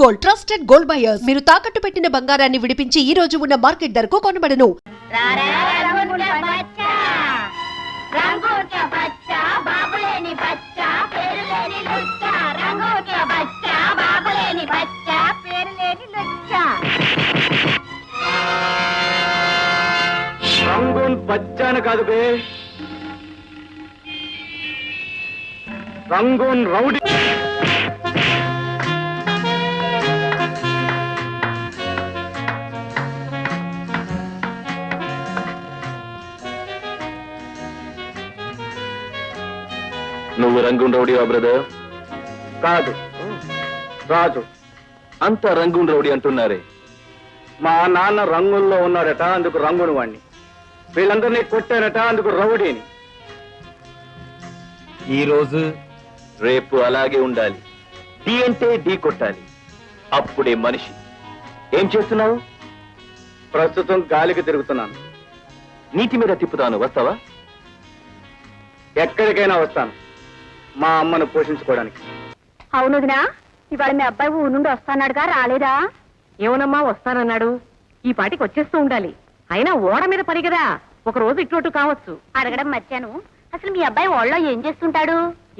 Gold trusted gold buyers. మీరు తాకట్టు పెట్టిన బంగారాన్ని విడిపించి ఈ రోజు ఉన్న మార్కెట్ ధరకు కొనబడను. రంగూన్ బచ్చాను కాదు బే, రంగూన్ రౌడీ. నువ్వు రంగూన్ రౌడీవా బ్రదర్? కాదు, రాజు. అంత రంగూన్ రౌడీ అంటున్నారే. మా నాన్న రంగుల్లో ఉన్నాడట, అందుకు రంగుని వాణ్ణి. వీళ్ళందరినీ కొట్టారట, అందుకు రౌడీని. ఈ రోజు రేపు అలాగే ఉండాలి. ఢీ అంటే ఢీ కొట్టాలి, అప్పుడే మనిషి. ఏం చేస్తున్నావు? ప్రస్తుతం గాలికి తిరుగుతున్నాను. నీటి మీద తిప్పుతాను, వస్తావా? ఎక్కడికైనా వస్తాను, మా అమ్మను పోషించుకోవడానికి. అవును వదినా, ఇవాళ మీ అబ్బాయి ఊరు నుండి వస్తాన్నాడుగా, రాలేదా? ఏమోనమ్మా, వస్తానన్నాడు. ఈ పాటికి వచ్చేస్తూ ఉండాలి. అయినా ఓడ మీద పని కదా, ఒక రోజు ఇటు కావచ్చు. అడగడం మర్చాను. అసలు మీ అబ్బాయి ఓళ్ళో ఏం చేస్తుంటాడు?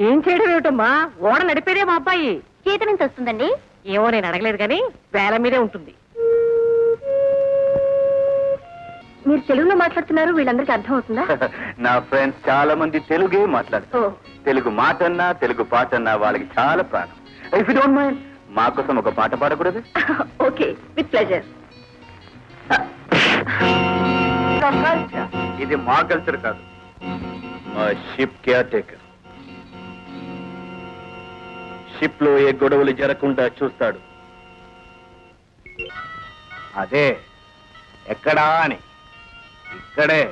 ఏం చేయడం ఏమిటమ్మా, ఓడ నడిపేదే మా అబ్బాయి. జీతం ఎంత వస్తుందండి? ఏమో, నేను అడగలేదు కానీ వేల మీదే ఉంటుంది. మీరు తెలుగులో మాట్లాడుతున్నారు, వీళ్ళందరికీ అర్థం అవుతుందా? నా ఫ్రెండ్స్ చాలా మంది తెలుగే మాట్లాడతారు. తెలుగు మాటన్నా తెలుగు పాటన్నా వాళ్ళకి చాలా ప్రాణం. ఇఫ్ యు డోంట్ మైండ్, మా కోసం ఒక పాట పాడకూడదు? Okay, with pleasure. ఇది మా కల్చర్ కాదు, మా షిప్ కేర్ టేకర్. షిప్ లో ఏ గొడవలు జరగకుండా చూస్తాడు. అదే ఎక్కడా అని. ఇక్కడే.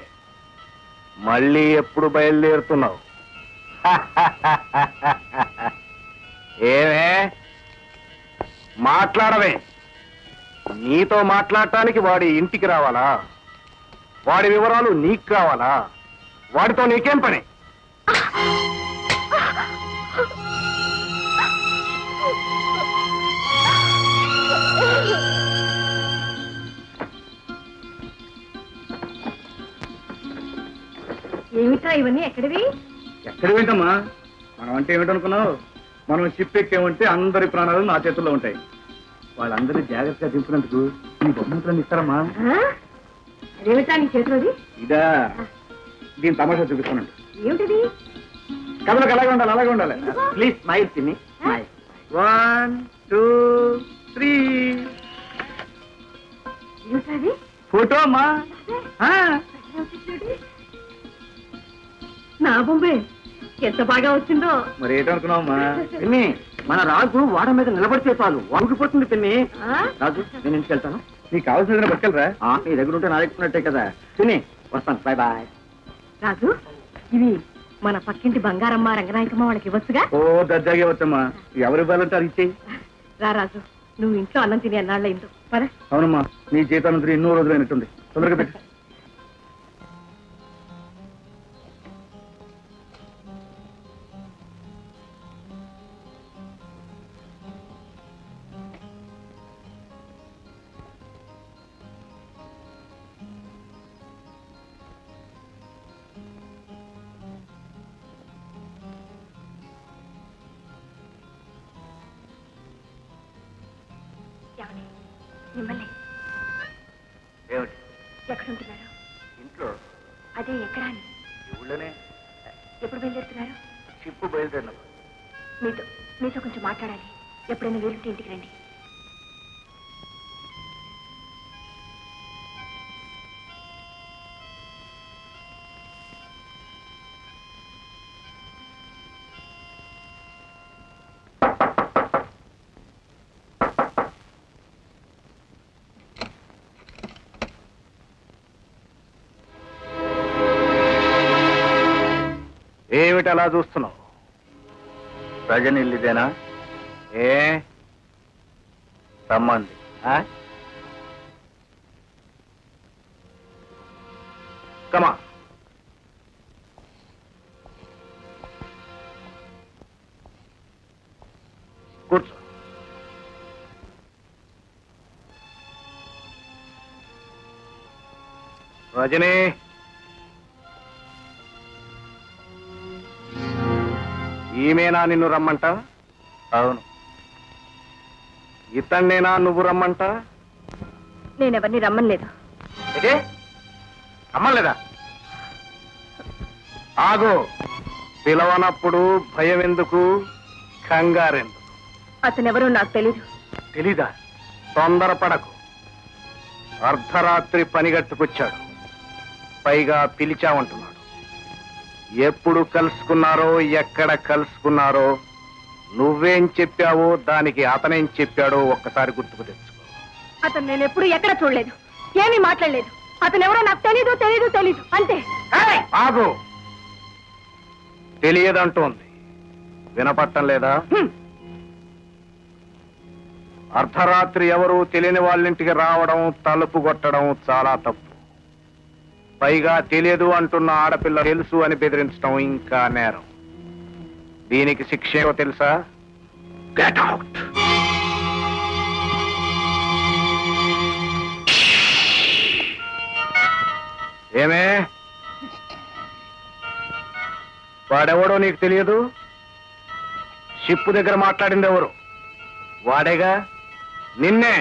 మళ్ళీ ఎప్పుడు బయలుదేరుతున్నావు? ఏమే మాట్లాడవే? నీతో మాట్లాడటానికి వాడి ఇంటికి రావాలా? వాడి వివరాలు నీకు కావాలా? వాడితో నీకేం పని? ఏమిటా ఇవన్నీ, ఎక్కడివి? ఎక్కడ వింటమ్మా? మనం అంటే ఏమిటనుకున్నావు? మనం షిప్ ఎక్కేమంటే అందరి ప్రాణాలు నా చేతుల్లో ఉంటాయి. వాళ్ళందరినీ జాగ్రత్తగా దింపినందుకు ఈ బహుమతులను ఇస్తారమ్మా. అదేమిటా నీ చేతిలోది? ఇదా, దీని తమాషా చూపిస్తానండి. ఏమిటిది? కథలకు అలాగే ఉండాలి, అలాగే ఉండాలి. ప్లీజ్ స్మైల్ తిని. 1 2 3. ఏమిటది? ఫోటో అమ్మా. నా బొంబే ఎంత బాగా వచ్చిందో. మరి ఏంటనుకున్నావమ్మా? పిన్ని, మన రాజు వాడ మీద నిలబడితే చాలు వంగిపోతుంది. పిన్ని, రాజు నేను ఇంటికి వెళ్తాను. నీకు కావాల్సిన పట్టుకెళ్ళరా? నీ దగ్గర ఉంటే నా దగ్గర కదా. పిన్ని, వస్తాను. Bye bye. రాజు, ఇవి మన పక్కింటి బంగారమ్మ రంగనాయకమ్మ వాళ్ళకి ఇవ్వచ్చుగా? ఓ దర్జాగా వచ్చమ్మా, ఎవరు ఇవ్వాలంటే అది ఇచ్చేయి. రా రాజు, నువ్వు ఇంట్లో అన్నం తిని అన్నాళ్ళయిందో. పరా. అవునమ్మా, నీ జీతానంతరం ఎన్నో రోజులైనట్టుంది. తొందరగా పెట్టు. మిమ్మల్ని ఏమిటి? ఎక్కడుంటున్నారు? ఇంట్లో. అదే ఎక్కడా అని. ఊళ్ళోనే. ఎప్పుడు బయలుదేరుతున్నారు? షిప్ బయలుదేరినప్పుడు. మీతో కొంచెం మాట్లాడాలి. ఎప్పుడైనా వీలుంటే ఇంటికి రండి. ఏమిటి అలా చూస్తున్నావు? రజనిల్లిదేనా? ఏ రమ్మంది. కమా. కూర్చో. రజనీ, ఈమెనా నిన్ను రమ్మంట? అవును. ఇతన్నేనా నువ్వు రమ్మంట? నేనెవరిని రమ్మలేదు. రమ్మలేదా? ఆగో, పిలవనప్పుడు భయం ఎందుకు, కంగారెందుకు? అతనెవరో నాకు తెలీదు. తెలీదా? తొందరపడకు. అర్ధరాత్రి పనిగట్టుకొచ్చాడు, పైగా పిలిచామంటున్నాడు. ఎప్పుడు కలుసుకున్నారో, ఎక్కడ కలుసుకున్నారో, నువ్వేం చెప్పావో దానికి అతనేం చెప్పాడో ఒక్కసారి గుర్తుకు తెచ్చుకో. అతను నేను ఎప్పుడు ఎక్కడ చూడలేదు, ఏమీ మాట్లాడలేదు. అతనెవరో నాకు తెలీదు తెలీదు తెలీదు అంతే. ఆగు, తెలియదంటోంది. వినపట్టం లేదా? అర్ధరాత్రి ఎవరు తెలియని వాళ్ళింటికి రావడం, తలుపు కొట్టడం చాలా తప్పు. పైగా తెలియదు అంటున్న ఆడపిల్ల తెలుసు అని బెదిరించడం ఇంకా నేరం. దీనికి శిక్ష ఏమో తెలుసా? Get out. ఏమే, వాడెవడో నీకు తెలియదు? షిప్పు దగ్గర మాట్లాడింది ఎవరు? వాడేగా. నిన్నే.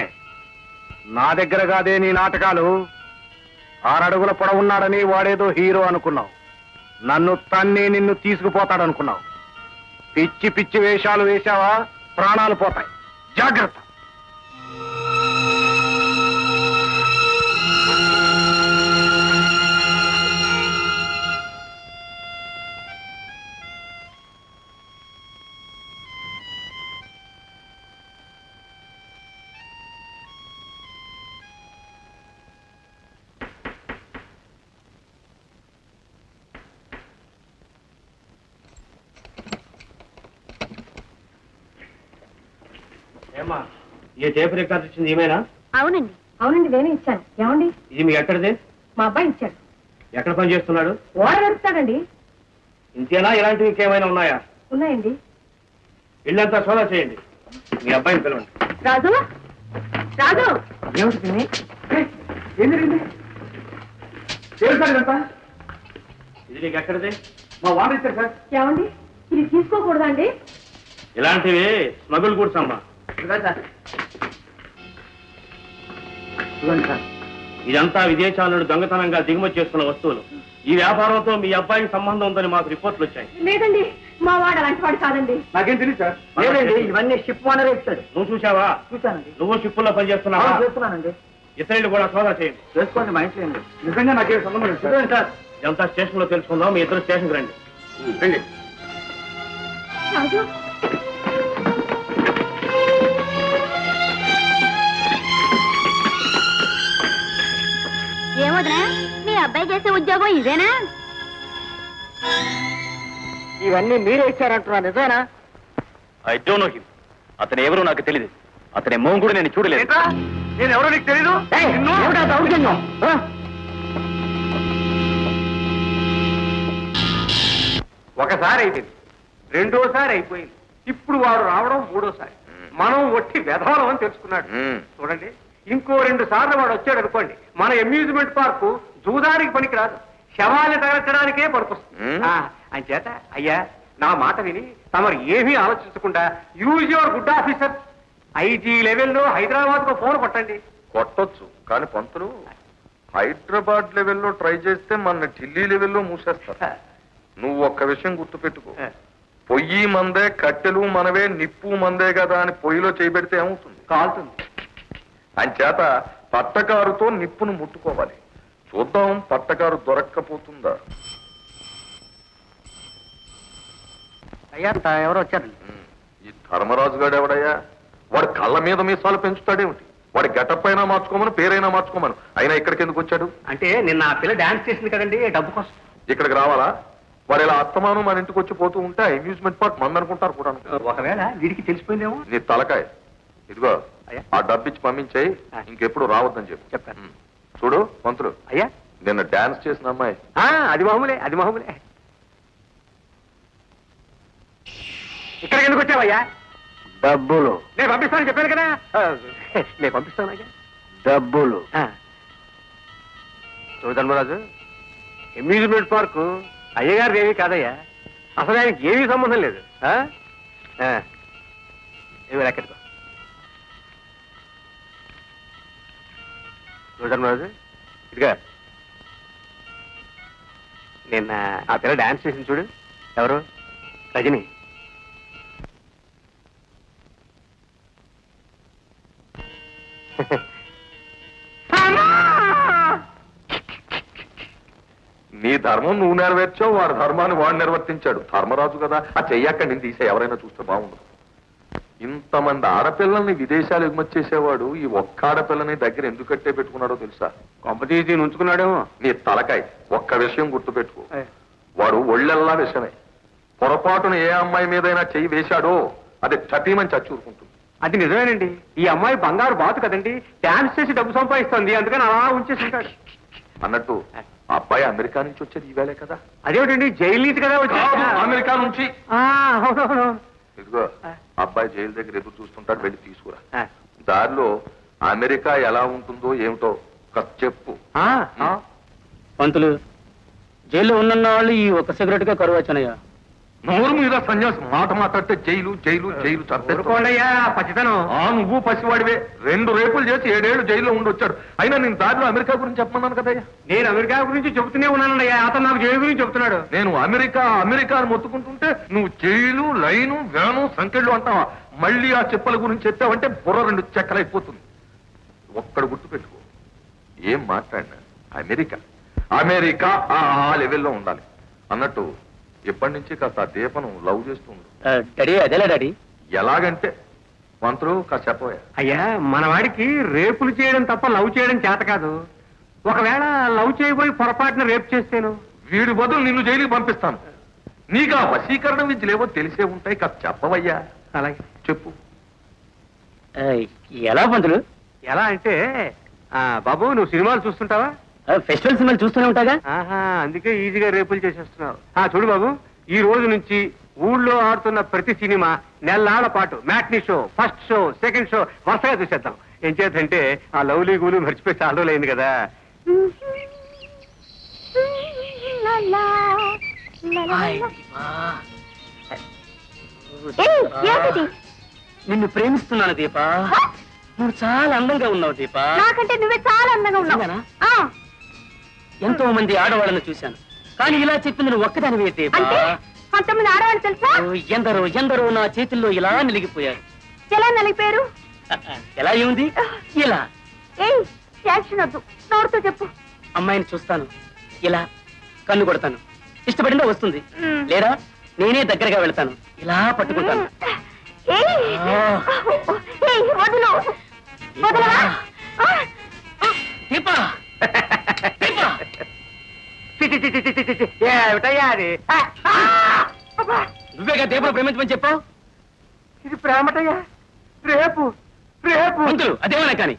నా దగ్గర కాదే నీ నాటకాలు. 6 అడుగుల పొడవున్నాడని వాడేదో హీరో అనుకున్నావు. నన్ను తన్ని నిన్ను తీసుకుపోతాడనుకున్నావు. పిచ్చి పిచ్చి వేషాలు వేశావా, ప్రాణాలు పోతాయి. జాగ్రత్త. ఏమా, ఈ టేప్ రికార్డ్ ఇచ్చింది ఏమైనా? అవునండి. అవునండి, నేనే ఇచ్చాను. ఏమండి? ఇది మీకు ఎక్కడిది? మా అబ్బాయి ఇచ్చాడు. ఎక్కడ పని చేస్తున్నాడు? ఓడ నడుపుతాడండి. ఇంతేనా, ఇలాంటివి ఇంకేమైనా ఉన్నాయా? ఉన్నాయండి. ఇల్లంతా సోదా చేయండి. మీ అబ్బాయిని పిలవండి. రాజు, రాజు. ఏమిటి? ఏం జరిగింది? ఇదంతా ఇది నీకు ఎక్కడిది? మా వాడు ఇచ్చారు సార్. ఏమండి, ఇది తీసుకోకూడదా అండి? ఇలాంటివి స్మగుల్ గుడ్స్ అమ్మా. ఇదంతా విదేశాల నుండి దొంగతనంగా దిగుమతి చేసుకున్న వస్తువులు. ఈ వ్యాపారంతో మీ అబ్బాయికి సంబంధం ఉందని మాకు రిపోర్ట్లు వచ్చాయి. లేదండి, మా వాడు అలాంటి వాడు కాదండి. నాకేం తెలియదు సార్. లేదండి, ఇవన్నీ షిప్ ఓనరే ఇచ్చాడు. నువ్వు చూసావా? చూశానండి. నువ్వు షిప్పుల్లో పనిచేస్తున్నావా? చేస్తున్నానండి. ఇతరులు కూడా సోదా చేయండి. చేసుకోండి, మా ఇంట్లో ఏంటి? నిజంగా నాకేం సంబంధం లేదు సార్. ఇదంతా స్టేషన్ లో తెలుసుకుందాం. మీ ఇద్దరు స్టేషన్కి రండి. రండి. రాజు, ఏమోదనా, మీ అబ్బాయి చేసే ఉద్యోగం ఇదేనా? ఇవన్నీ మీరే ఇచ్చారంటున్నా, నిజమేనా? I don't know him. అతను ఎవరో నాకు తెలియదు. అతని మోహం కూడా నేను చూడలేదు. నేను ఎవరో నీకు తెలీదు? ఒకసారి అయిపోయింది, రెండోసారి అయిపోయింది, ఇప్పుడు వాడు రావడం మూడోసారి. మనం ఒట్టి వెధవలం అని తెలుసుకున్నాడు. చూడండి, ఇంకో 2 సార్లు వాడు వచ్చాడు అనుకోండి, మన అమ్యూజ్మెంట్ పార్కు జూదానికి పనికిరాదు, శవాన్ని తగలచడానికే పనికొస్తుంది. అంచేత అయ్యా, నా మాట విని తమరు ఏమీ ఆలోచించకుండా use your good officer. IG లెవెల్లో హైదరాబాద్ కు ఫోన్ కొట్టండి. కొట్టొచ్చు, కానీ పంతులు హైదరాబాద్ లెవెల్లో ట్రై చేస్తే మన ఢిల్లీ లెవెల్లో మూసేస్తారు. నువ్వు ఒక్క విషయం గుర్తుపెట్టుకో, పొయ్యి మందే, కట్టెలు మనవే, నిప్పు మందే కదా అని పొయ్యిలో చేయబెడితే ఏమవుతుంది? కాలుతుంది. అంచేత పట్టకారుతో నిప్పును ముట్టుకోవాలి. చూద్దాం పట్టకారు దొరక్కపోతుందా. అయ్యా, ఎవరు వచ్చారండి? ఈ ధర్మరాజు గారు ఎవడయ్యా? వాడు కళ్ళ మీద మీసాలు పెంచుతాడేమిటి? వాడి గెటప్ అయినా మార్చుకోమను, పేరైనా మార్చుకోమను. అయినా ఇక్కడికి ఎందుకు వచ్చాడు? అంటే నిన్న ఆ పిల్ల డాన్స్ చేసింది కదండి, డబ్బు కోసం. ఇక్కడికి రావాలా? వాడు ఇలా అత్తమానం మన ఇంటికి వచ్చి పోతూ ఉంటే అమ్యూజ్మెంట్ పార్క్ మందనుకుంటారు కూడా. ఒకవేళ వీడికి తెలిసిపోయిందేమో. నీ తలకాయ. ఇదిగో అయ్యా, ఆ డబ్బిచ్చి పంపించాయి, ఇంకెప్పుడు రావద్దని చెప్పు. చెప్పాను. చూడు పంతులు, అయ్యా, నిన్న డాన్స్ చేసిన అమ్మాయి. అది మామూలే, అది మామూలే. ఇక్కడికి ఎందుకు వచ్చావయ్యా? డబ్బులు. నేను పంపిస్తానని చెప్పాను కదా. నేను పంపిస్తాను అయ్యా. డబ్బులు. ధర్మరాజు, అమ్యూజ్మెంట్ పార్కు అయ్యగారు ఏమీ కాదయ్యా. అసలు ఆయనకి ఏమీ సంబంధం లేదు. ఏమి ఎక్కడికో ధర్మరాజు, ఇదిగా నిన్న ఆ పిల్ల డాన్స్ చేసింది చూడు. ఎవరు? రజని. నీ ధర్మం నువ్వు నెరవేర్చావు, వాడి ధర్మాన్ని వాడు నిర్వర్తించాడు. ధర్మరాజు కదా, ఆ చెయ్యక్క నేను తీసే ఎవరైనా చూస్తే బాగుండదు. ఇంతమంది ఆడపిల్లల్ని విదేశాలు ఎగుమతి చేసేవాడు ఈ ఒక్క ఆడపిల్లని దగ్గర ఎందుకు కట్టే పెట్టుకున్నాడో తెలుసా? కొంపతీసి ఉంచుకున్నాడేమో. నీ తలకాయ. ఒక్క విషయం గుర్తుపెట్టుకో, వాడు ఒళ్ళెల్లా విషమే. పొరపాటున ఏ అమ్మాయి మీదైనా చెయ్యి వేశాడో అది చటీమని చచ్చూరుకుంటుంది. అది నిజమేనండి. ఈ అమ్మాయి బంగారు బాతు కదండి, డాన్స్ చేసి డబ్బు సంపాదిస్తుంది, అందుకని అలా ఉంచేసింటాడు. అన్నట్టు ఆ అబ్బాయి అమెరికా నుంచి వచ్చేది ఈవేళే కదా? అదేమిటండి, జైలు నుంచి కదా వచ్చి. అమెరికా నుంచి. అవునవును. ఇదిగో అబ్బాయి జైలు దగ్గర ఎదురు చూస్తుంటాడు, వెళ్ళి తీసుకురా. దారిలో అమెరికా ఎలా ఉంటుందో ఏమిటో చెప్పు. పంతులు, జైల్లో ఉన్న వాళ్ళు ఈ ఒక్క సిగరెట్ గా కరువు వచ్చానయ్యా. నోరు మీద సన్యాసం మాట మాట్లాడితే జైలు జైలు జైలు చంపేసుకోండియ్యా పచ్చితనం. నువ్వు పసివాడివే. 2 రేపులు చేసి 7 ఏళ్ళు జైల్లో ఉండొచ్చాడు. అయినా నేను దారిలో అమెరికా గురించి చెప్పమన్నాను కదయ్యా. నేను అమెరికా గురించి చెబుతూనే ఉన్నానయ్యా, అతను నాకు జైలు గురించి చెబుతున్నాడు. నేను అమెరికా అమెరికా అని మొత్తుకుంటుంటే నువ్వు జైలు లైను వేను సంకెళ్ళు అంటావా? మళ్ళీ ఆ చెప్పల గురించి ఎత్తావంటే బుర్ర 2 చెక్కలైపోతుంది. ఒక్కడు గుర్తు పెట్టుకో, ఏం మాట్లాడినా అమెరికా అమెరికా ఆ లెవెల్లో ఉండాలి. అన్నట్టు ఎప్పటి నుంచి కాస్త దీపను లవ్ చేస్తుంది. డాడీ అదేలా డాడీ? ఎలాగంటే మంత్రులు కాస్త చెప్పబోయా. అయ్యా, మన వాడికి రేపులు చేయడం తప్ప లవ్ చేయడం చేత కాదు. ఒకవేళ లవ్ చేయబోయి పొరపాటున రేపు చేస్తేను వీడి బదులు నిన్ను జైలుకి పంపిస్తాను. నీకు ఆ వశీకరణ విద్యలేవో తెలిసే ఉంటాయి, కాస్త చెప్పవయ్యా. అలాగే చెప్పు. ఎలా పంతులు? ఎలా అంటే, బాబు నువ్వు సినిమాలు చూస్తుంటావా? ఫెస్టివల్ సినిమాలు చూస్తూనే ఉంటాగా. అందుకే ఈజీగా రేపులు చేసేస్తున్నావు. చూడు బాబు, ఈ రోజు నుంచి ఊళ్ళో ఆడుతున్న ప్రతి సినిమా నెలల పాటు matinee show, first show, second show వరుసగా చూసేద్దాం. ఏం చేద్దంటే ఆ లవ్లీ గూలు మర్చిపోయి చాలా రోజులైంది కదా. నిన్ను ప్రేమిస్తున్నాను దీపా. నువ్వు చాలా అందంగా ఉన్నావు దీపా. నాకంటే నువ్వే చాలా అందంగా ఉన్నావు. ఎంతో మంది ఆడవాళ్ళను చూశాను, కానీ ఇలా చెప్పింది నువ్వు ఒక్కదానివే దీపా. అంతమంది ఆడవాళ్ళు తెలుసా? ఎందరో ఎందరో నా చేతుల్లో ఇలా నిలిగిపోయారు. ఎలా నలిపారు? ఎలా ఏముంది? ఇలా. ఏయ్, యాక్షన్ వద్దు, నోడుతో చెప్పు. అమ్మాయిని చూస్తాను, ఇలా కన్ను కొడతాను, ఇష్టపడిందో వస్తుంది, లేదా నేనే దగ్గరగా వెళ్తాను, ఇలా పట్టుకుంటాను. వదులు, వదలవా? దీపా, దీపా. ఏమిటయ్యా అది? నువ్వేగా దీపను ప్రేమించమని చెప్పావు. ఇది ప్రేమటయ్యా. రేపు రేపు పంతులు అదేమన్నా కానీ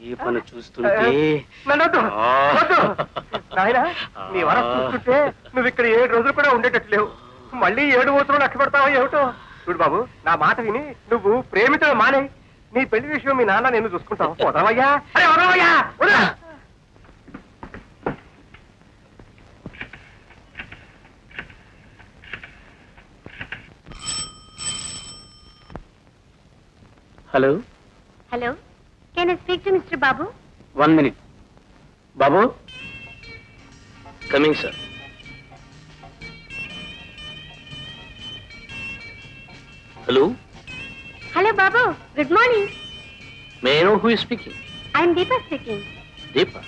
దీపను చూస్తుంటే నన్నొద్దు, వద్దు. నాయనా, నీ వరస చూస్తుంటే నువ్వు ఇక్కడ 7 రోజులు కూడా ఉండేటట్టు లేవు. మళ్ళీ 7 రోజులు లెక్క పెడతావా ఏమిటో. చూడు బాబు, నా మాట విని నువ్వు ప్రేమించడం మానే. నీ పెళ్లి విషయం మీ నాన్న నేను చూసుకుంటావు. వదవయ్యా, అరే వదవయ్యా, వదరా. Hello hello, can I speak to mister Babu? 1 minute. Babu, coming sir. Hello. Hello Babu, good morning. May I know who is speaking? I am Deepa speaking. Deepa.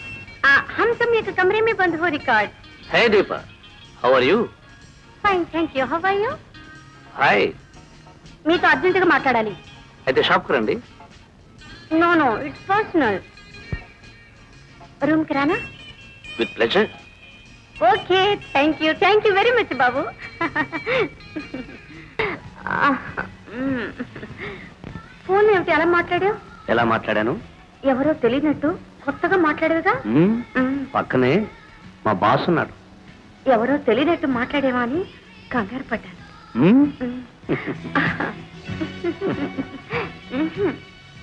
हम तुम एक कमरे में बंद हो record. Hey Deepa, how are you? Fine, thank you. How are you? Hi. మీతో అర్జెంటుగా మాట్లాడాలి. అయితే షాప్కి రండి. No no, it's personal. Room కి రానా? With pleasure. Okay, thank you very much Babu. Phone ఏమిటి అలా మాట్లాడావు? ఎలా మాట్లాడాను? ఎవరో తెలియనట్టు కొత్తగా మాట్లాడేవిగా. పక్కనే మా బాస్ ఉన్నాడు. ఎవరో తెలియనట్టు మాట్లాడేవా అని కంగారు పడ్డాను.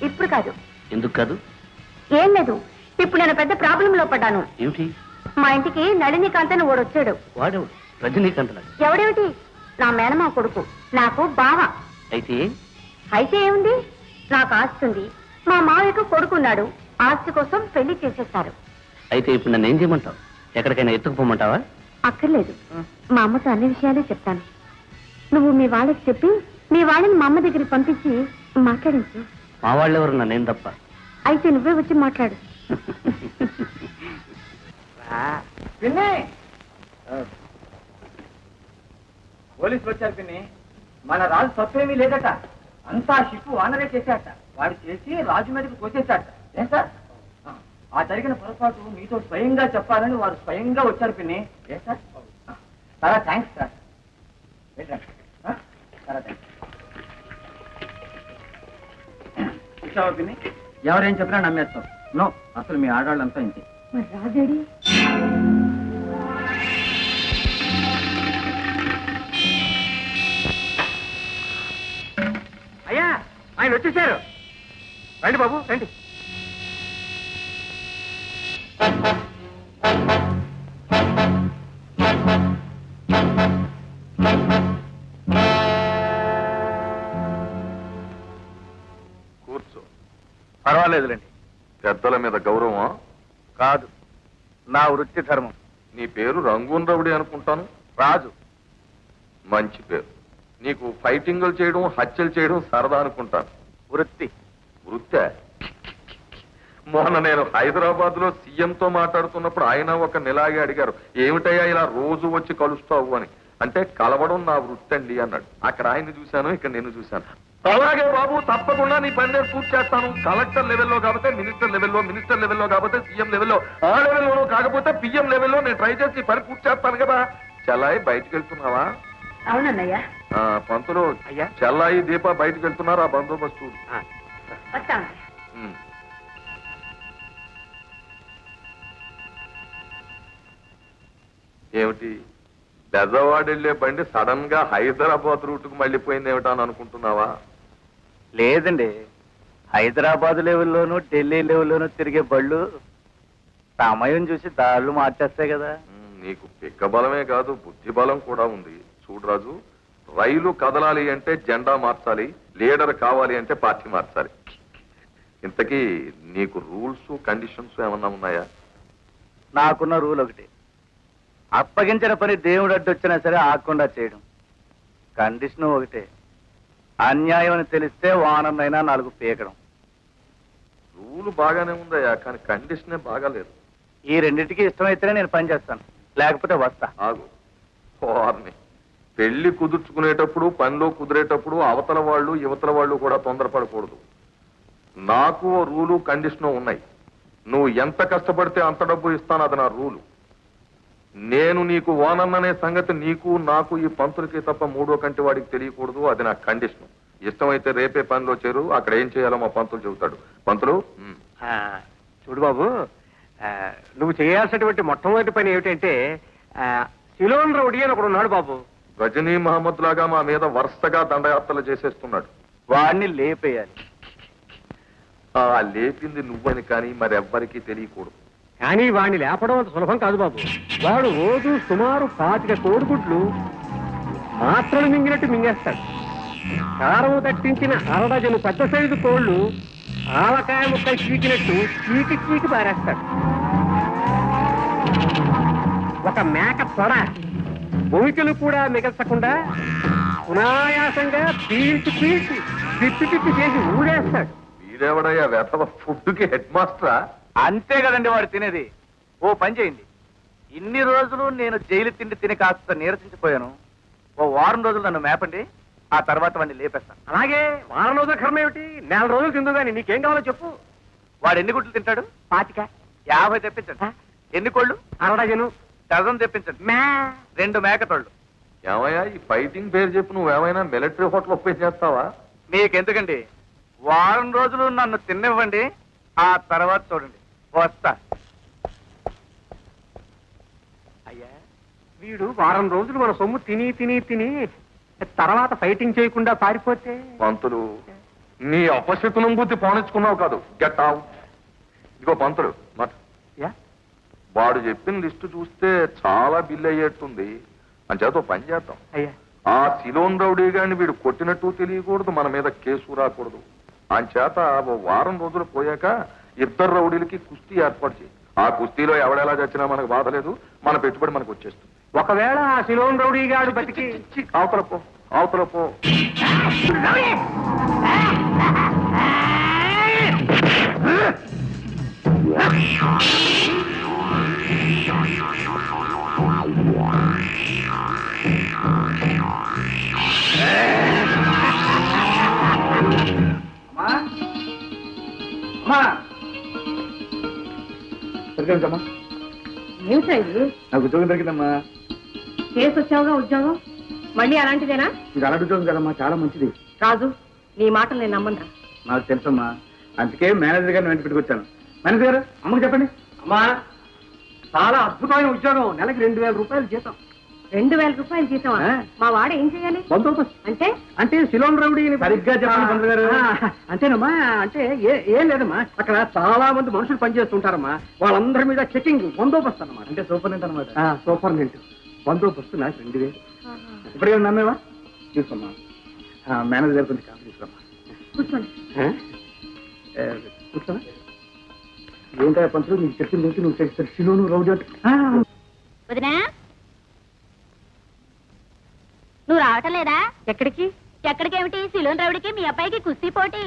ఇప్పుడు కాదు. ఎందుకు కాదు? ఏం లేదు, ఇప్పుడు నేను పెద్ద ప్రాబ్లం లో పడ్డాను. ఏమిటి? మా ఇంటికి నళినీకాంత్ అని ఓడొచ్చాడు. వాడెవడు? రజనీకాంత్. ఎవడేమిటి? నా మేనమా కొడుకు, నాకు బావ. అయితే అయితే ఏముంది, నాకు ఆస్తి ఉంది, మా మావయ్యకు కొడుకున్నాడు, ఆస్తి కోసం పెళ్లి చేసేస్తారు. అయితే ఇప్పుడు నన్ను ఏం చేయమంటావు? ఎక్కడికైనా ఎత్తుకుపోమంటావా? అక్కర్లేదు, మా అమ్మతో అన్ని విషయాలే చెప్తాను. నువ్వు మీ వాళ్ళకి చెప్పి మీ వాళ్ళని మా అమ్మ దగ్గరికి పంపించి మాట్లాడించు. మా వాళ్ళెవరు? నన్నేం తప్ప. అయితే నువ్వే వచ్చి మాట్లాడు. పిన్ని పోలీసులు వచ్చారు పిన్ని. మన రాజు తప్పేమీ లేదట, అంతా షిప్ వానరే చేశాట. వాడు చేసి రాజు మీదకి కోసేశాట. ఏం సార్, ఆ జరిగిన పొరపాటు మీతో స్వయంగా చెప్పాలని వారు స్వయంగా వచ్చారు పిన్ని. ఏ సార్, చాలా థ్యాంక్స్ సార్. చాలా థ్యాంక్స్. చూసావా పిన్ని, ఎవరేం చెప్పినా నమ్మేస్తాం. నో, అసలు మీ ఆడవాళ్ళంతా ఇంతే. మరి రాజేడి? అయ్యా, ఆయన వచ్చేసారు. రండి బాబు, రండి. కూర్చో. పర్వాలేదులేండి. పెద్దల మీద గౌరవం కాదు, నా వృత్తి ధర్మం. నీ పేరు రంగూన్ రవుడి అనుకుంటాను. రాజు. మంచి పేరు. నీకు ఫైటింగులు చేయడం, హత్యలు చేయడం సరదా అనుకుంటాను. వృత్తి. వృత్తే? మొన్న నేను హైదరాబాద్ లో సీఎంతో మాట్లాడుతున్నప్పుడు ఆయన ఒక నెలాగే అడిగారు, ఏమిటయ్యా ఇలా రోజు వచ్చి కలుస్తావు అని. అంటే కలవడం నా వృత్తి అండి అన్నాడు. అక్కడ ఆయన్ని చూశాను, ఇక్కడ నేను చూశాను. అలాగే బాబు, తప్పకుండా నీ పని నేను పూర్తి చేస్తాను. కలెక్టర్ లెవెల్లో కాకపోతే మినిస్టర్ లెవెల్లో, మినిస్టర్ లెవెల్లో కాకపోతే సీఎం లెవెల్లో, ఆ లెవెల్లోనూ కాకపోతే పిఎం లెవెల్లో నేను ట్రై చేసి ఈ పని పూర్తి చేస్తాను కదా. చెల్లాయి బయటకు వెళ్తున్నావా? అవునన్నయ్య. పంతులు, అయ్యా. చెల్లాయి దీప బయటకు వెళ్తున్నారు. ఆ బందోబస్తు. వస్తాను. ఏమిటి, బెజవాడ వెళ్లే బండి సడన్ గా హైదరాబాద్ రూట్ కు మళ్ళీపోయింది ఏమిటా అని అనుకుంటున్నావా? లేదండి, హైదరాబాద్ లెవెల్లోనూ ఢిల్లీ లెవెల్లోనూ తిరిగే బళ్ళు సమయం చూసి దారులు మార్చేస్తాయి కదా. నీకు పిక్క బలమే కాదు, బుద్ధి బలం కూడా ఉంది. చూడు రాజు, రైలు కదలాలి అంటే జెండా మార్చాలి, లీడర్ కావాలి అంటే పార్టీ మార్చాలి. ఇంతకీ నీకు రూల్స్ కండిషన్స్ ఏమన్నా ఉన్నాయా? నాకున్న రూల్ ఒకటి, అప్పగించిన పని దేవుడు అడ్డొచ్చినా సరే ఆగకుండా చేయడం. కండిషన్ ఒకటే, అన్యాయం అని తెలిస్తే వానమైనా 4 పీకడం. రూల్ బాగానే ఉందయ్యా, కానీ కండిషనే బాగాలేదు. ఈ రెండింటికి ఇష్టమైతేనే నేను పని చేస్తాను, లేకపోతే వస్తా. ఆగు. వారిని పెళ్లి కుదుర్చుకునేటప్పుడు, పనిలో కుదిరేటప్పుడు అవతల వాళ్ళు యువతల వాళ్ళు కూడా తొందరపడకూడదు. నాకు రూలు కండిషను ఉన్నాయి. నువ్వు ఎంత కష్టపడితే అంత డబ్బు ఇస్తాను, అది నా రూలు. నేను నీకు ఓనన్ననే సంగతి నీకు నాకు ఈ పంతులకి తప్ప మూడో కంటి వాడికి తెలియకూడదు, అది నా కండిషన్. ఇష్టమైతే రేపే పనిలో చేరు, అక్కడ ఏం చేయాలో మా పంతులు చెబుతాడు. పంతులు, చూడు బాబు, నువ్వు చేయాల్సినటువంటి మొట్టమొదటి పని ఏమిటంటే, సిలోన్ రౌడీ అని ఒకడు ఉన్నాడు బాబు. రజనీ మహమ్మద్ లాగా మా మీద వరుసగా దండయాత్రలు చేసేస్తున్నాడు. వాడిని లేపేయాలి. ఆ లేపింది నువ్వని కానీ మరెవ్వరికీ తెలియకూడదు. కానీ వాడిని లేపడం అంత సులభం కాదు బాబు. వాడు రోజు సుమారు 25 కోడిగుడ్లు మాత్రలు మింగినట్టు మింగేస్తాడు. కారం దట్టించిన 1/2 డజను పెద్ద సైజు కోళ్లు ఆవకాయ ముక్కలు చీకినట్టు చీకి పారేస్తాడు. ఒక మేక తొడ భూమికలు కూడా మిగల్చకుండా సునాయాసంగా పీల్చి తిప్పి చేసి ఊడేస్తాడు. వీడెవడయ్యా వెతవ ఫుడ్కి హెడ్ మాస్టరా? అంతే కదండి వాడు తినేది. ఓ పని చేయండి, ఇన్ని రోజులు నేను జైలు తిండి తిని కాస్త నీరసించిపోయాను. ఓ వారం రోజులు నన్ను మేపండి, ఆ తర్వాత వాడిని లేపేస్తాను. అలాగే వారం రోజుల కర్మ ఏమిటి, 4 రోజులు తిందుగాని నీకేం కావాలో చెప్పు. వాడు ఎన్ని గుడ్లు తింటాడు? 25. 50 తెప్పించండి. ఎన్ని కోళ్ళు? 1/2 డజను. డజన్ తెప్పించండి. 2 మేకతోళ్ళు. ఏమయ్యా, ఈ ఫైటింగ్ పేరు చెప్పు నువ్వేమైనా మిలిటరీ హోటల్ ఓపెన్ చేస్తావా? మీకెందుకండి, వారం రోజులు నన్ను తిన్నివ్వండి, ఆ తర్వాత చూడండి. వస్తా. అయ్యా, వీడు వారం రోజులు మన సొమ్ము తిని తర్వాత ఫైటింగ్ చేయకుండా పారిపోతే. పంతులు, నీ అపశకునం బుద్ధి పోనిచ్చుకున్నావు కాదు. Get out. ఇదిగో పంతులు, మాట వాడు చెప్పిన లిస్టు చూస్తే చాలా బిల్ అయ్యేట్టుంది. అంచేత ఓ పని చేద్దాం. అయ్యా ఆ సిలోన్ రౌడీ గాని వీడు కొట్టినట్టు తెలియకూడదు, మన మీద కేసు రాకూడదు. అంచేత ఓ వారం రోజులు పోయాక ఇద్దరు రౌడీలకి కుస్తీ ఏర్పాటు చేయి. ఆ కుస్తీలో ఎవడెలా చచ్చినా మనకు బాధ లేదు, మన పెట్టుబడి మనకు వచ్చేస్తుంది. ఒకవేళ ఆ సిలోన్ రౌడీ గాడు బతికి అవతల పో, అవతల పో. సరిగ్గా ఏమిటా ఇది? నాకు ఉద్యోగం దొరికిందమ్మా. చేసి వచ్చావుగా ఉద్యోగం, మళ్ళీ అలాంటిదేనా? ఇది అలాంటి ఉద్యోగం కదమ్మా, చాలా మంచిది. రాజు, నీ మాటలు నేను నమ్మను. నాకు తెలుసమ్మా, అందుకే మేనేజర్ గారిని వెంట పెట్టుకొచ్చాను. మేనేజర్ గారు, అమ్మకి చెప్పండి. అమ్మా చాలా అద్భుతమైన ఉద్యోగం, నెలకి 2000 రూపాయలు జీతం. 2000 రూపాయలు జీతమా? మా వాడ ఏం చేయాలి? బందోబస్తు అంటే అంటే సిలోన్ రౌడీని సరిగ్గా చెప్పండి పంతులు గారు. అంతేనమ్మా. అంటే ఏం లేదమ్మా, అక్కడ చాలా మంది మనుషులు పనిచేస్తుంటారమ్మా, వాళ్ళందరి మీద చెకింగ్, బందోబస్తు అన్నమాట. అంటే సూపరింటెండెంట్ అనమాట. సూపరింటెండెంట్ బందోబస్తు నాకు 2000. ఇప్పటికే నమ్మేవా? తీసుకోమ్మా. మేనేజర్ గారు కొంచెం కాఫీ తీసుకోమ్మా. కూర్చోండి. కూర్చోమా. ఏంటో పంతులు నీకు చెప్పింది ఏంటి? నువ్వు చేస్తారు సిలోను రౌడీ అంటే. వదినా, నువ్వు రావటం లేదా? ఎక్కడికి? ఎక్కడికేమిటి, సిలోన్ రౌడికి మీ అబ్బాయికి కుస్తీ పోటీ.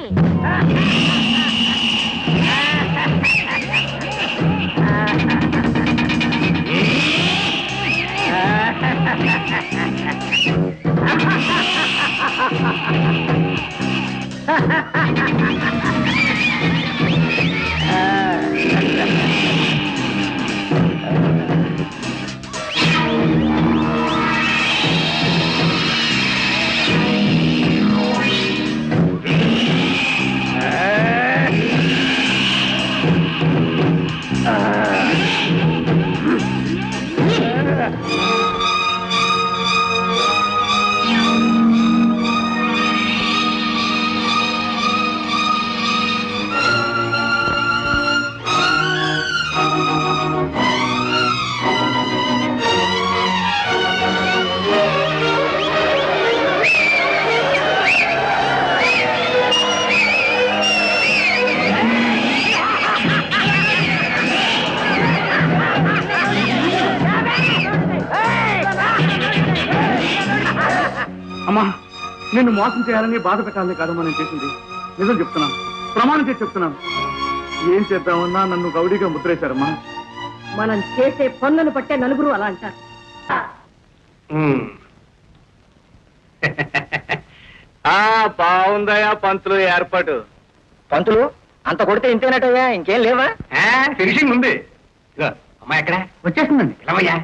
అమ్మా, నిన్ను మోసం చేయాలని బాధ పెట్టాలని కాదమ్మా నేను చేసింది. నిజం చెప్తున్నాను, ప్రమాణం చేసి చెప్తున్నాను. ఏం చేద్దామన్నా నన్ను గౌడీగా ముద్రేశారమ్మా. మనం చేసే పనులను పట్టే నలుగురు అలా అంటారు. బాగుందయా పంతులు ఏర్పాటు. పంతులు అంత కొడితే ఇంతేనట్టయ్యా, ఇంకేం లేవా? ఫినిషింగ్ ఉంది. అమ్మాయి ఎక్కడ? వచ్చేస్తుందండి. ఎలావయ్యా?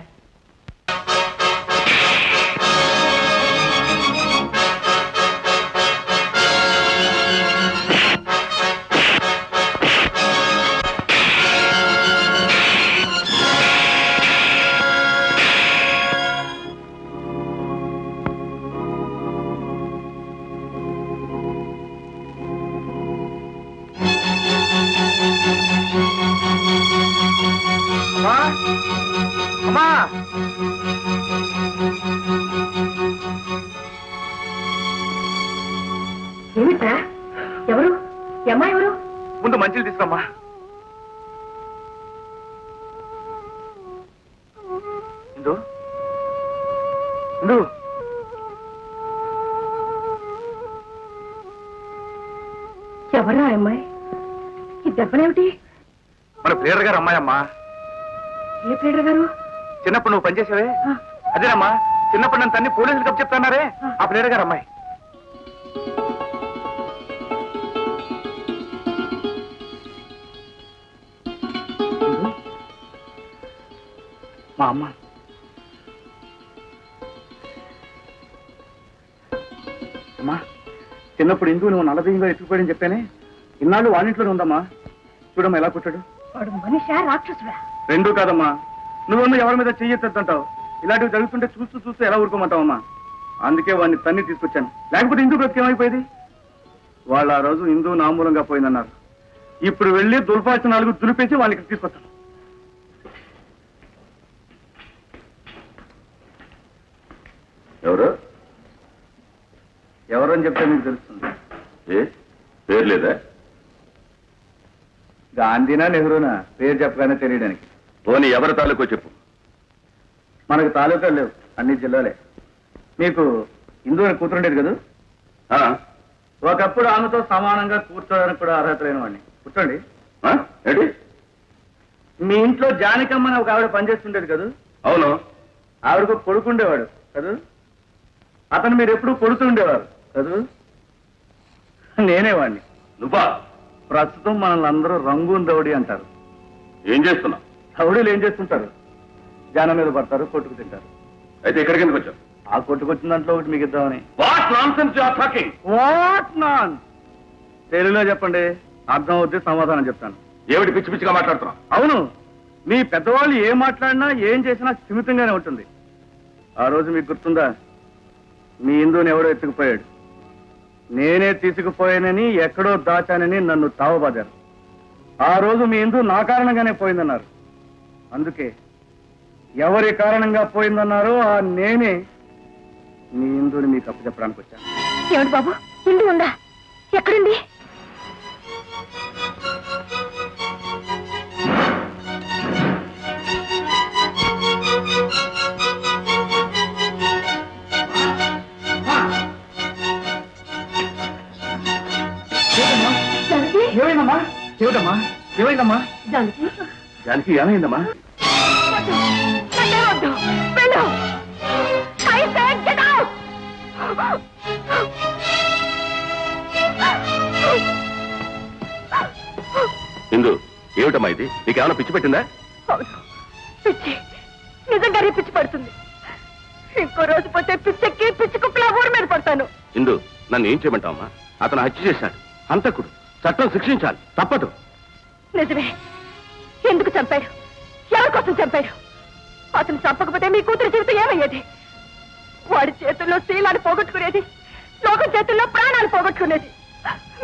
అమ్మా, ఏమిటా? ఎవరు? అమ్మాయి ఎవరు? ముందు మంచిలు తీసుకురమ్మా. ఇందు, ఇందు. ఎవరా అమ్మాయి? ఈ దెబ్బలేమిటి? మన ప్లేయర్ గారు అమ్మాయి అమ్మా. ఏ ప్లేడర్ గారు? చిన్నప్పుడు నువ్వు పనిచేసావే అదేనమ్మా. చిన్నప్పుడు నన్ను తన్ని పోలీసులు కప్పు చెప్తున్నారే, ఆ ప్లేయర్ గారు అమ్మాయి. మా అమ్మ. అమ్మా, చిన్నప్పుడు ఇందుకు నువ్వు నల్లదీయంగా ఎత్తుకుపోయని చెప్పానే, ఇన్నాళ్ళు వానింట్లోనే ఉందమ్మా. చూడమ్మా ఎలా కొట్టాడు. వాడు మనిషా రాక్షసుడా? రెండూ కాదమ్మా. నువ్వు ఎవరి మీద చెయ్యొద్దంటావు. ఇలాంటివి జరుగుతుంటే చూస్తూ చూస్తూ ఎలా ఊరుకోమంటావమ్మా. అందుకే వాడిని తన్ని తీసుకొచ్చాను, లేకపోతే ఇందు బ్రతికేమైపోయేది. వాళ్ళు ఆ రోజు ఇందు నామూలంగా పోయిందన్నారు. ఇప్పుడు వెళ్ళి దుల్పాల్సిన 4 దులిపేసి వాళ్ళకి తీసుకొస్తాను. ఎవరు ఎవరని చెప్తే మీకు తెలుస్తుంది. పేరు లేదా? గాంధీనా నెహ్రూనా పేరు చెప్పగానే తెలియడానికి. పోనీ ఎవరి తాలూకో చెప్పు. మనకు తాలూకాలు లేవు, అన్ని జిల్లాలే. మీకు హిందూ అని కూతురుండేది కదా? ఒకప్పుడు ఆమెతో సమానంగా కూర్చోడానికి కూడా అర్హత లేని వాడిని. కూర్చోండి. ఏంటి? మీ ఇంట్లో జానకమ్మని ఒక ఆవిడ పనిచేస్తుండేది కదా? అవును. ఆవిడకు కొడుకుండేవాడు కదా? అతను మీరు ఎప్పుడు కొడుతూ ఉండేవారు కదా? నేనే వాడిని. నువ్వా? ప్రస్తుతం మనల్ని అందరూ రంగూన్ రౌడీ అంటారు. ఏం చేస్తున్నావు? రౌడీలు ఏం చేస్తుంటారు? జనం మీద పడతారు, కొట్టుకు తింటారు. అయితే ఇక్కడికి ఎందుకు వచ్చావు? ఆ కొట్టుకొచ్చిన దాంట్లో ఒకటి మీకు ఇద్దామని. What nonsense you are talking? What నాన్? తెలుగులో చెప్పండి, అర్థం అవుద్ది, సమాధానం చెప్తాను. ఏమిటి పిచ్చి పిచ్చిగా మాట్లాడుతున్నావు? అవును, మీ పెద్దవాళ్ళు ఏం మాట్లాడినా ఏం చేసినా స్థిమితంగానే ఉంటుంది. ఆ రోజు మీకు గుర్తుందా? మీ హిందువుని ఎవడో ఎత్తుకుపోయాడు. నేనే తీసుకుపోయానని, ఎక్కడో దాచానని నన్ను తావబాదారు. ఆ రోజు మీ హిందూ నా కారణంగానే పోయిందన్నారు. అందుకే ఎవరి కారణంగా పోయిందన్నారో ఆ నేనే మీ హిందూని మీకు అప్పచెప్పడానికి వచ్చాను. ఏమిటి బాబు, ఇంటి ఉందా? ఎక్కడుంది? ఏమైందమ్మా? ఏమిటమ్మా? ఏమైందమ్మా? జానకి, దానికి ఏమైందమ్మా? వద్దు, వెళ్ళు. I said get out. ఇందు, ఏమిటమ్మా ఇది? నీకేమైనా పిచ్చి పెట్టిందా? అవును, పిచ్చి. నిజంగానే పిచ్చి పడుతుంది. ఇంకో రోజు పోతే పిచ్చెక్కి పిచ్చి కుక్కలా ఊరి మీద పడతాను. ఇందు, నన్ను ఏం చేయమంటావమ్మా? అతను హత్య చేశాడు, హంతకుడు. చట్టం శిక్షించాలి, తప్పదు. నిజమే. ఎందుకు చంపాడు? ఎవరి కోసం చంపాడు? అతను చంపకపోతే మీ కూతురు జీవితం ఏమయ్యేది? వాడి చేతుల్లో శీలాన్ని పోగొట్టుకునేది, లోకం చేతుల్లో ప్రాణాలు పోగొట్టుకునేది.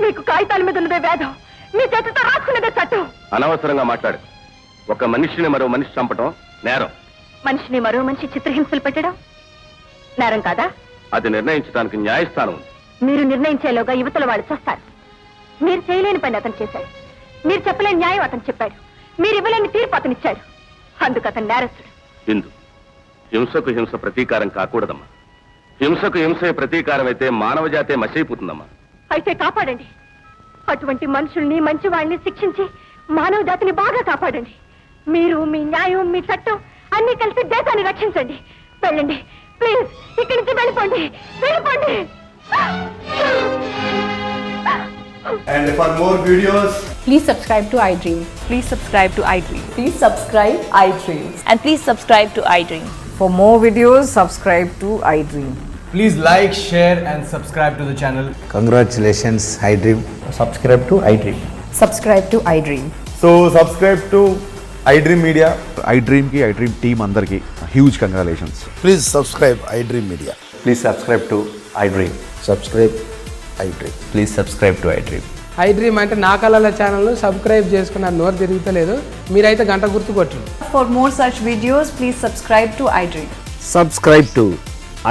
మీకు కాగితాల మీద ఉన్నదే వేదం, మీ చేతులతో రాసుకునేదే చట్టం. అనవసరంగా మాట్లాడు. ఒక మనిషిని మరో మనిషి చంపటం నేరం. మనిషిని మరో మనిషి చిత్రహింసలు పెట్టడం నేరం కాదా? అది నిర్ణయించడానికి న్యాయస్థానం ఉంది. మీరు నిర్ణయించేలోగా యువతల వాళ్ళు చేస్తారు. మీరు చేయలేని పని అతను చేశాడు. మీరు చెప్పలేని న్యాయం అతను చెప్పాడు. మీరు ఇవ్వలేని తీర్పు అతను ఇచ్చాడు. అందుకు అతను నేరస్తుడు. ఇందు, హింసకు హింస ప్రతీకారం కాకూడదమ్మా. హింసకు హింసే ప్రతీకారం అయితే మానవ జాతే మసైపోతుందమ్మా. అయితే కాపాడండి. అటువంటి మనుషుల్ని, మంచి వాళ్ళని శిక్షించి మానవ జాతిని బాగా కాపాడండి. మీరు, మీ న్యాయం, మీ చట్టం అన్ని కలిసి దేశాన్ని రక్షించండి. వెళ్ళండి ప్లీజ్, ఇక్కడి నుంచి వెళ్ళిపోండి, వెళ్ళిపోండి. And for more videos, please subscribe to iDream. Please subscribe to iDream. Please subscribe iDream. And please subscribe to iDream. For more videos, subscribe to iDream. please like, share and subscribe to the channel. Congratulations, iDream. Subscribe to iDream. Subscribe to iDream. So subscribe to iDream Media. iDream ki iDream team andarki huge congratulations. Please subscribe iDream Media. Please subscribe to iDream. Subscribe iDream. Please subscribe to iDream. iDream అంటే నా కళల ఛానల్ను subscribe చేసుకున్న నోరు తిరుగుతలేదు. మీరైతే గంట గుర్తు కొట్టండి. For more such videos, please subscribe to iDream. Subscribe to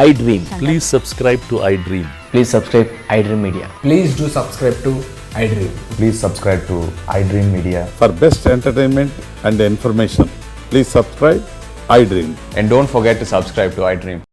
iDream. Please subscribe to iDream. Please subscribe iDream Media. Please do subscribe to iDream. Please subscribe to iDream Media. For best entertainment and information, please subscribe iDream. And don't forget to subscribe to iDream.